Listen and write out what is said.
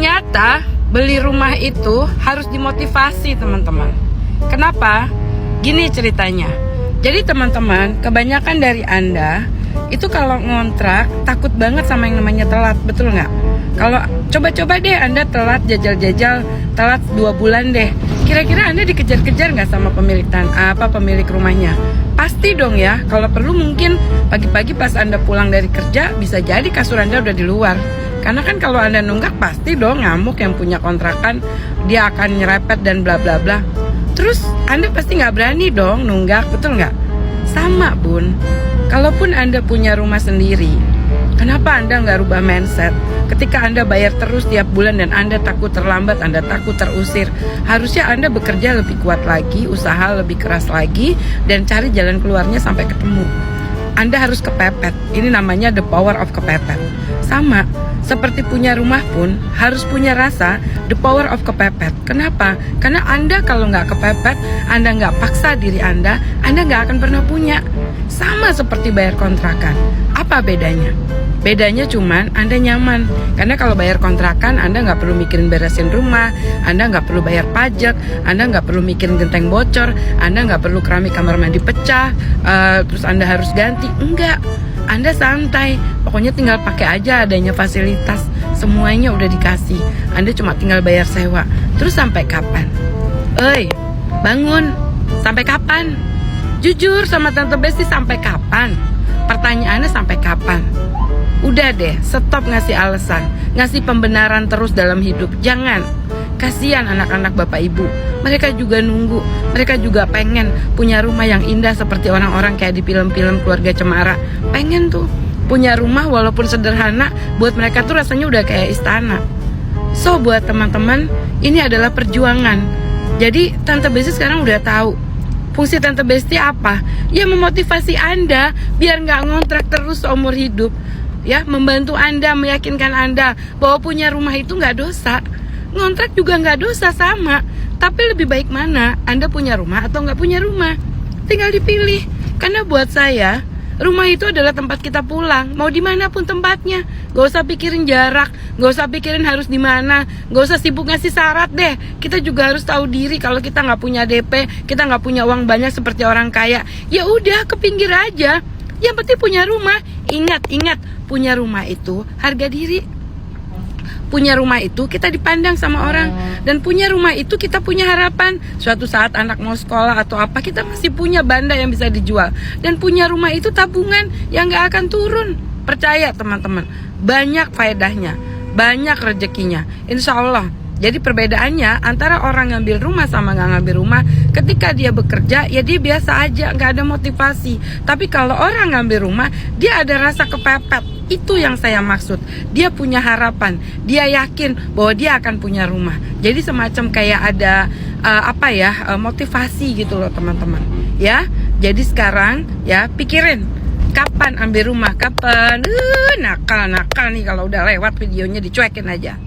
Ternyata beli rumah itu harus dimotivasi, teman-teman. Kenapa? Gini ceritanya. Jadi teman-teman, kebanyakan dari Anda itu kalau ngontrak takut banget sama yang namanya telat, betul nggak? Kalau coba-coba deh Anda telat jajal-jajal, telat 2 bulan deh. Kira-kira Anda dikejar-kejar nggak sama pemilik pemilik rumahnya? Pasti dong ya. Kalau perlu mungkin pagi-pagi pas Anda pulang dari kerja bisa jadi kasur Anda udah di luar. Karena kan kalau Anda nunggak pasti dong ngamuk yang punya kontrakan, dia akan nyerepet dan bla bla bla. Terus Anda pasti nggak berani dong nunggak, betul nggak? Sama bun, kalaupun Anda punya rumah sendiri, kenapa Anda nggak rubah mindset? Ketika Anda bayar terus tiap bulan dan Anda takut terlambat, Anda takut terusir, harusnya Anda bekerja lebih kuat lagi, usaha lebih keras lagi, dan cari jalan keluarnya sampai ketemu. Anda harus kepepet, ini namanya the power of kepepet. Sama, seperti punya rumah pun harus punya rasa the power of kepepet. Kenapa? Karena Anda kalau nggak kepepet, Anda nggak paksa diri Anda nggak akan pernah punya. Sama seperti bayar kontrakan. Apa bedanya? Bedanya cuman Anda nyaman. Karena kalau bayar kontrakan, Anda nggak perlu mikirin beresin rumah, Anda nggak perlu bayar pajak, Anda nggak perlu mikirin genteng bocor, Anda nggak perlu keramik kamar mandi pecah, terus Anda harus ganti. Enggak, Anda santai. Pokoknya tinggal pakai aja adanya fasilitas, semuanya udah dikasih. Anda cuma tinggal bayar sewa. Terus sampai kapan? Bangun. Sampai kapan? Jujur sama Tante Besti, sampai kapan? Pertanyaannya sampai kapan? Udah deh, stop ngasih alasan, ngasih pembenaran terus dalam hidup. Jangan. Kasihan anak-anak bapak ibu. Mereka juga nunggu, mereka juga pengen punya rumah yang indah seperti orang-orang kayak di film-film Keluarga Cemara. Pengen tuh punya rumah walaupun sederhana, buat mereka tuh rasanya udah kayak istana. So buat teman-teman, ini adalah perjuangan. Jadi Tante Besti sekarang udah tahu fungsi Tante Besti apa. Ya memotivasi Anda biar nggak ngontrak terus seumur hidup. Ya, membantu Anda, meyakinkan Anda bahwa punya rumah itu nggak dosa. Ngontrak juga nggak dosa, sama. Tapi lebih baik mana? Anda punya rumah atau nggak punya rumah? Tinggal dipilih. Karena buat saya, rumah itu adalah tempat kita pulang. Mau dimanapun tempatnya. Gak usah pikirin jarak, gak usah pikirin harus di mana, gak usah sibuk ngasih syarat deh. Kita juga harus tahu diri kalau kita nggak punya DP, kita nggak punya uang banyak seperti orang kaya. Ya udah, ke pinggir aja. Yang penting punya rumah. Ingat, punya rumah itu harga diri. Punya rumah itu kita dipandang sama orang. Dan punya rumah itu kita punya harapan. Suatu saat anak mau sekolah atau apa, kita masih punya banda yang bisa dijual. Dan punya rumah itu tabungan yang gak akan turun. Percaya teman-teman, banyak faedahnya, banyak rezekinya, insya Allah. Jadi perbedaannya antara orang ngambil rumah sama nggak ngambil rumah, ketika dia bekerja ya dia biasa aja, nggak ada motivasi. Tapi kalau orang ngambil rumah, dia ada rasa kepepet. Itu yang saya maksud. Dia punya harapan, dia yakin bahwa dia akan punya rumah. Jadi semacam kayak ada motivasi gitu loh teman-teman. Ya, jadi sekarang ya pikirin kapan ambil rumah, kapan. Nakal nih kalau udah lewat videonya dicuekin aja.